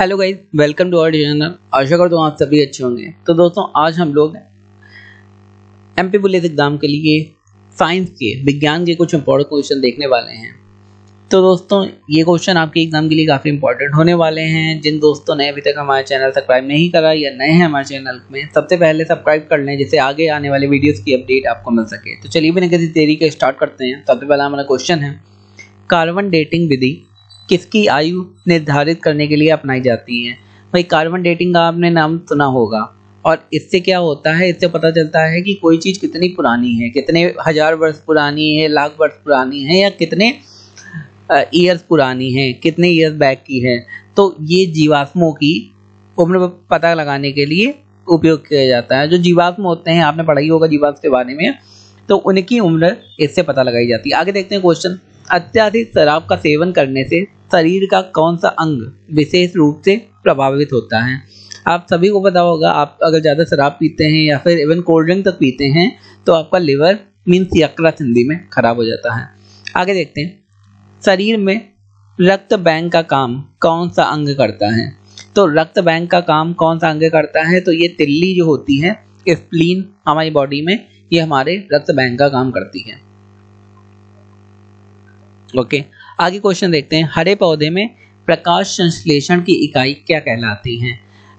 Hello guys, welcome to our channel. आशा करता हूँ आप सभी अच्छे होंगे। तो दोस्तों, आज हम लोग एमपी पुलिस एग्जाम के लिए साइंस के विज्ञान के कुछ इंपॉर्टेंट क्वेश्चन देखने वाले हैं। तो दोस्तों, ये क्वेश्चन आपके एग्जाम के लिए काफ़ी इंपॉर्टेंट होने वाले हैं। जिन दोस्तों ने अभी तक हमारे चैनल सब्सक्राइब नहीं करा या नए हैं हमारे चैनल में, सबसे पहले सब्सक्राइब कर लें जिससे आगे आने वाले वीडियोज़ की अपडेट आपको मिल सके। तो चलिए बिना किसी देरी के स्टार्ट करते हैं। सबसे पहला हमारा क्वेश्चन है, कार्बन डेटिंग विधि किसकी आयु निर्धारित करने के लिए अपनाई जाती है। भाई, कार्बन डेटिंग का आपने नाम सुना होगा, और इससे क्या होता है, इससे पता चलता है कि कोई चीज़ कितनी पुरानी है, कितने हजार वर्ष पुरानी है, लाख वर्ष पुरानी है, या कितने ईयर्स पुरानी है, कितने ईयर्स बैक की है। तो ये जीवाश्मों की उम्र पता लगाने के लिए उपयोग किया जाता है। जो जीवाश्म होते हैं, आपने पढ़ा ही होगा जीवाश्म के बारे में, तो उनकी उम्र इससे पता लगाई जाती है। आगे देखते हैं क्वेश्चन, अत्यधिक शराब का सेवन करने से शरीर का कौन सा अंग विशेष रूप से प्रभावित होता है। आप सभी को पता होगा, आप अगर ज़्यादा शराब पीते हैं या फिर इवन कोल्ड ड्रिंक तक पीते हैं तो आपका लिवर मीन्स यकृत हिंदी में खराब हो जाता है। आगे देखते हैं, शरीर में रक्त बैंक का काम कौन सा अंग करता है। तो रक्त बैंक का काम कौन सा अंग करता है, तो ये तिल्ली जो होती है, स्प्लीन हमारी बॉडी में, ये हमारे रक्त बैंक का काम करती है। ओके, आगे क्वेश्चन देखते हैं, हरे पौधे में प्रकाश संश्लेषण की इकाई क्या कहलाती है।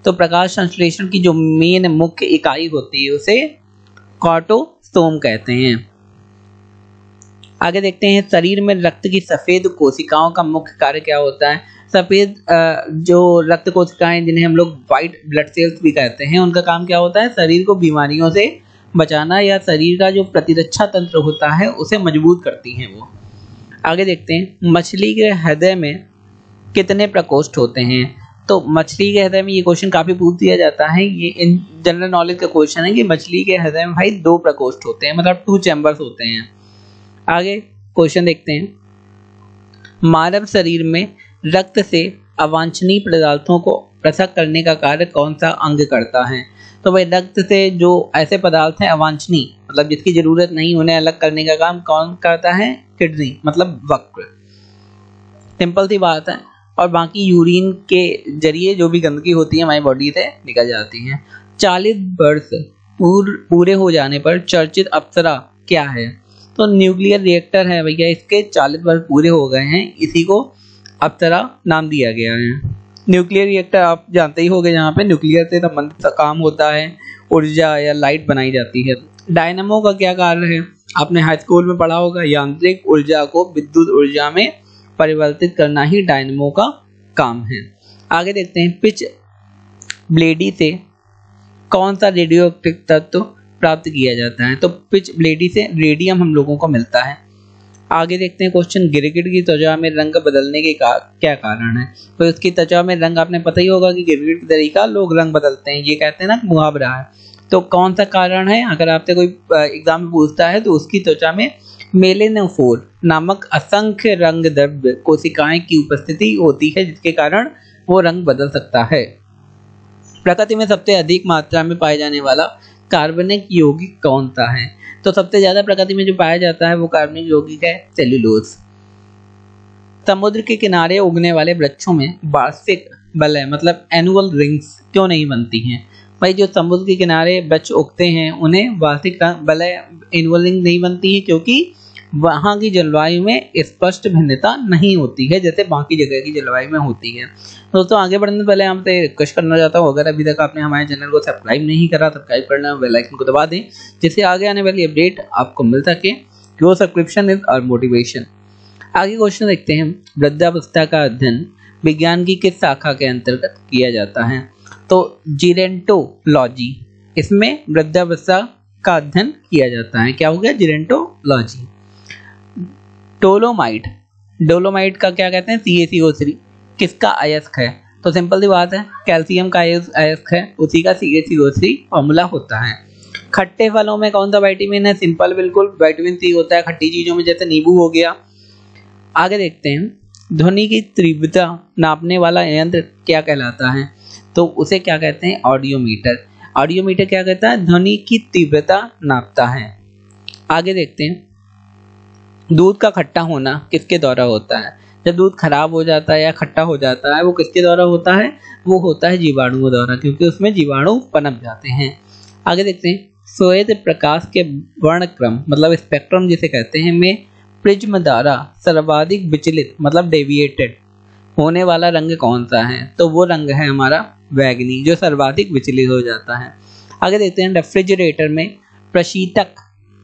तो प्रकाश संश्लेषण की जो मेन मुख्य इकाई होती है उसे कॉटोसोम कहते हैं। आगे देखते हैं, शरीर में रक्त की सफेद कोशिकाओं का मुख्य कार्य क्या होता है। सफेद जो रक्त कोशिकाएं जिन्हें हम लोग व्हाइट ब्लड सेल्स भी कहते हैं, उनका काम क्या होता है, शरीर को बीमारियों से बचाना या शरीर का जो प्रतिरक्षा तंत्र होता है उसे मजबूत करती हैं वो। आगे देखते हैं, मछली के हृदय में कितने प्रकोष्ठ होते हैं। तो मछली के हृदय में, ये क्वेश्चन काफी पूछ दिया जाता है, ये इन जनरल नॉलेज का क्वेश्चन है कि मछली के हृदय में भाई 2 प्रकोष्ठ होते हैं, मतलब 2 चैम्बर्स होते हैं। आगे क्वेश्चन देखते हैं, मानव शरीर में रक्त से अवांछनीय पदार्थों को पृथक करने का कार्य कौन सा अंग करता है। तो भाई, रक्त से जो ऐसे पदार्थ हैं अवांछनीय, मतलब जिसकी जरूरत नहीं, उन्हें अलग करने का काम कौन करता है, किडनी, मतलब वक्र। सिंपल सी बात है। और बाकी यूरिन के जरिए जो भी गंदगी होती है हमारी बॉडी से निकल जाती है। 40 वर्ष पूरे हो जाने पर चर्चित अप्सरा क्या है। तो न्यूक्लियर रिएक्टर है भैया, इसके 40 वर्ष पूरे हो गए हैं, इसी को अप्सरा नाम दिया गया है। न्यूक्लियर रिएक्टर आप जानते ही होंगे, जहाँ पे न्यूक्लियर से संबंधित काम होता है, ऊर्जा या लाइट बनाई जाती है। डायनामो का क्या कार्य है, आपने हाई स्कूल में पढ़ा होगा, यांत्रिक ऊर्जा को विद्युत ऊर्जा में परिवर्तित करना ही डायनामो का काम है। आगे देखते हैं, पिच ब्लेडी से कौन सा रेडियोएक्टिव तत्व प्राप्त किया जाता है। तो पिच ब्लेडी से रेडियम हम लोगों को मिलता है। आगे देखते हैं क्वेश्चन, गिरगिट की त्वचा में रंग बदलने के क्या कारण है। तो उसकी त्वचा में रंग, आपने पता ही होगा कि गिरगिट की तरीका लोग रंग बदलते हैं, ये कहते हैं ना मुहावरा है। तो कौन सा कारण है, अगर आपसे कोई एग्जाम में पूछता है तो उसकी त्वचा में मेलेनोफोर नामक असंख्य रंग द्रव्य कोशिकाएं की उपस्थिति होती है, जिसके कारण वो रंग बदल सकता है। प्रकृति में सबसे अधिक मात्रा में पाए जाने वाला कार्बनिक यौगिक कौन सा है। तो सबसे ज्यादा प्रकृति में जो पाया जाता है वो कार्बनिक यौगिक है सेल्यूलोज। समुद्र के किनारे उगने वाले वृक्षों में वार्षिक बलय, मतलब एनुअल रिंग्स क्यों नहीं बनती हैं। भाई, जो समुद्र के किनारे वृक्ष उगते हैं उन्हें वार्षिक बलय, एनुअल रिंग नहीं बनती है, क्योंकि वहाँ की जलवायु में स्पष्ट भिन्नता नहीं होती है जैसे बाकी जगह की जलवायु में होती है। दोस्तों, आगे बढ़ने से पहले आपसे रिक्वेस्ट करना चाहता हूँ, अगर अभी तक आपने हमारे चैनल को सब्सक्राइब नहीं करा, सब्सक्राइब करना, बेल आइकन को दबा दें, जिससे आगे आने वाली अपडेट आपको मिल सके। Your subscription is our motivation. आगे क्वेश्चन देखते हैं, वृद्धावस्था का अध्ययन विज्ञान की किस शाखा के अंतर्गत किया जाता है। तो जीरेंटोलॉजी, इसमें वृद्धावस्था का अध्ययन किया जाता है। क्या हो गया, जीरेंटोलॉजी। डोलोमाइट का क्या कहते हैं, CaCO3, किसका अयस्क है। तो सिंपल सी बात है, कैल्शियम का अयस्क है, उसी का CaCO3 फॉर्मूला होता है। खट्टे फलों में कौन सा विटामिन है, सिंपल बिल्कुल विटामिन C होता है खट्टी चीजों में, जैसे नींबू हो गया। आगे देखते हैं, ध्वनि की तीव्रता नापने वाला यंत्र क्या कहलाता है। तो उसे क्या कहते हैं, ऑडियोमीटर। ऑडियोमीटर क्या कहता है, ध्वनि की तीव्रता नापता है। आगे देखते हैं, दूध का खट्टा होना किसके द्वारा होता है। जब दूध खराब हो जाता है या खट्टा हो जाता है वो किसके द्वारा होता है, वो होता है जीवाणुओं द्वारा, क्योंकि उसमें जीवाणु पनप जाते हैं। आगे देखते हैं, श्वेत प्रकाश के वर्णक्रम मतलब स्पेक्ट्रम जिसे कहते हैं में प्रिज्म द्वारा सर्वाधिक विचलित मतलब डेविएटेड होने वाला रंग कौन सा है, तो वो रंग है हमारा बैगनी, जो सर्वाधिक विचलित हो जाता है। आगे देखते हैं, रेफ्रिजरेटर में प्रशीतक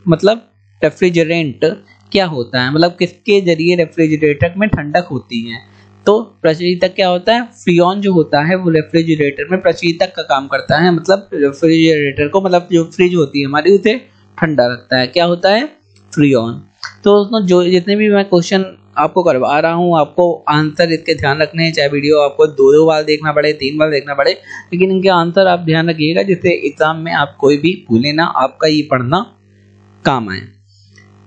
मतलब रेफ्रिजरेंट क्या होता है, मतलब किसके जरिए रेफ्रिजरेटर में ठंडक होती है, तो प्रशीतक क्या होता है, फ्रियोन जो होता है वो रेफ्रिजरेटर में प्रशीतक का काम करता है, मतलब रेफ्रिजरेटर को मतलब जो फ्रिज होती है हमारी उसे ठंडा रखता है, क्या होता है, फ्रियोन। तो दोस्तों जो जितने भी मैं क्वेश्चन आपको करवा रहा हूँ आपको आंसर इसके ध्यान रखने हैं, चाहे वीडियो आपको 2 बार देखना पड़े 3 बार देखना पड़े, लेकिन इनके आंसर आप ध्यान रखिएगा जिससे एग्जाम में आप कोई भी भूले ना, आपका ये पढ़ना काम आए।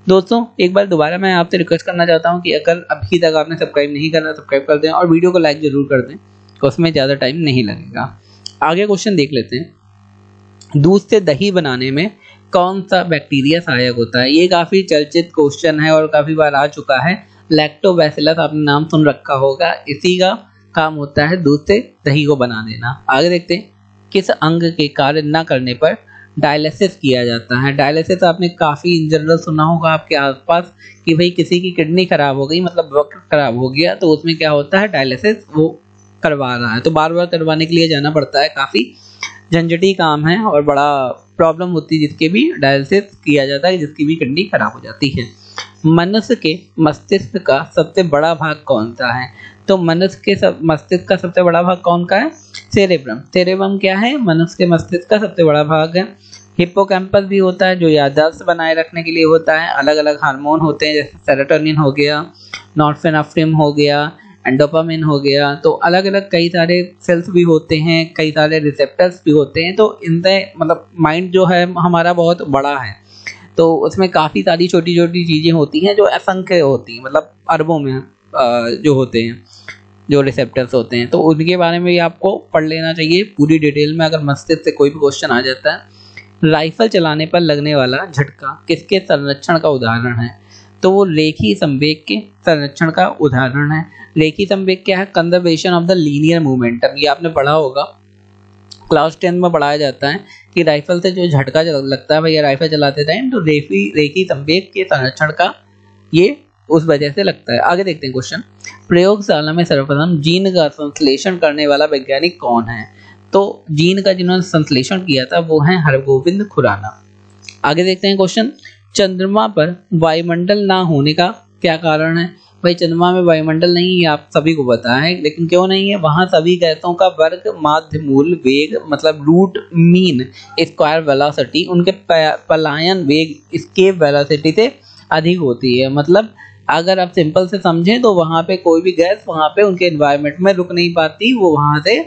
दोस्तों एक बार दोबारा मैं आपसे रिक्वेस्ट करना चाहता हूं कि अगर अभी तक आपने सब्सक्राइब नहीं करना सब्सक्राइब कर दें और वीडियो को लाइक जरूर कर दें, तो उसमें ज़्यादा टाइम नहीं लगेगा। आगे क्वेश्चन देख लेते हैं, दूध से दही बनाने में कौन सा बैक्टीरिया सहायक होता है। ये काफ़ी चर्चित क्वेश्चन है और काफ़ी बार आ चुका है। लैक्टोबैसिलस आपने नाम सुन रखा होगा, इसी का काम होता है दूध से दही को बना देना। आगे देखते हैं, किस अंग के कार्य न करने पर डायलिसिस किया जाता है। डायलिसिस आपने काफ़ी इन जनरल सुना होगा आपके आसपास कि भाई किसी की किडनी खराब हो गई मतलब वक्त खराब हो गया, तो उसमें क्या होता है, डायलिसिस वो करवा रहा है, तो बार बार करवाने के लिए जाना पड़ता है, काफ़ी झंझटी काम है और बड़ा प्रॉब्लम होती है जिसके भी डायलिसिस किया जाता है, जिसकी भी किडनी खराब हो जाती है। मनुष्य के मस्तिष्क का सबसे बड़ा भाग कौन सा है, तो मनुष्य के मस्तिष्क का सबसे बड़ा भाग कौन का है, सेरेब्रम। सेरेब्रम क्या है, मनुष्य के मस्तिष्क का सबसे बड़ा भाग है। हिप्पोकैम्पस भी होता है जो याददाश्त बनाए रखने के लिए होता है। अलग अलग हार्मोन होते हैं जैसे सेरोटोनिन हो गया, नॉरफिनेफ्रिन हो गया, एंडोपामिन हो गया, तो अलग अलग कई सारे सेल्स भी होते हैं, कई सारे रिसेप्टर्स भी होते हैं। तो इनसे मतलब माइंड जो है हमारा बहुत बड़ा है, तो उसमें काफ़ी सारी छोटी छोटी चीज़ें होती हैं जो असंख्य होती हैं, मतलब अरबों में जो होते हैं जो रिसेप्टर्स होते हैं, तो उनके बारे में भी आपको पढ़ लेना चाहिए पूरी डिटेल में अगर मस्तिष्क से कोई भी क्वेश्चन आ जाता है। राइफल चलाने पर लगने वाला झटका किसके संरक्षण का उदाहरण है, तो वो रेखी संवेग के संरक्षण का उदाहरण है। रेखी संवेग क्या है, conservation of the linear momentum. ये आपने पढ़ा होगा क्लास 10 में पढ़ाया जाता है कि राइफल से जो झटका लगता है भैया राइफल चलाते टाइम, तो रेखी संवेग के संरक्षण का ये उस वजह से लगता है। आगे देखते हैं क्वेश्चन, प्रयोगशाला में सर्वप्रथम जीन का संश्लेषण करने वाला वैज्ञानिक कौन है, तो जीन का जिन्होंने संश्लेषण किया था वो है हरगोविंद खुराना। आगे देखते हैं क्वेश्चन, चंद्रमा पर वायुमंडल ना होने का क्या कारण है। भाई चंद्रमा में वायुमंडल नहीं है आप सभी को पता है, लेकिन क्यों नहीं है, वहां सभी गैसों का वर्ग माध्य मूल वेग मतलब रूट मीन स्क्वायर वेलोसिटी उनके पलायन वेग एस्केप वेलोसिटी से अधिक होती है। मतलब अगर आप सिंपल से समझें तो वहां पे कोई भी गैस वहां पे उनके एनवायरनमेंट में रुक नहीं पाती, वो वहां से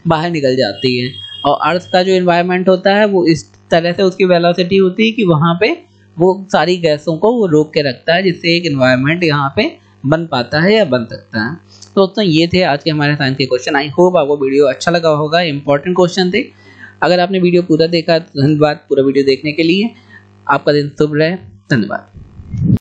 बाहर निकल जाती है। और अर्थ का जो एनवायरनमेंट होता है वो इस तरह से उसकी वेलोसिटी होती है कि वहां पे वो सारी गैसों को वो रोक के रखता है, जिससे एक एनवायरनमेंट यहाँ पे बन पाता है या बन सकता है। तो दोस्तों ये थे आज के हमारे साइंस के क्वेश्चन। आई होप आपको वीडियो अच्छा लगा होगा, इंपॉर्टेंट क्वेश्चन थे। अगर आपने वीडियो पूरा देखा तो धन्यवाद पूरा वीडियो देखने के लिए। आपका दिन शुभ रहे, धन्यवाद।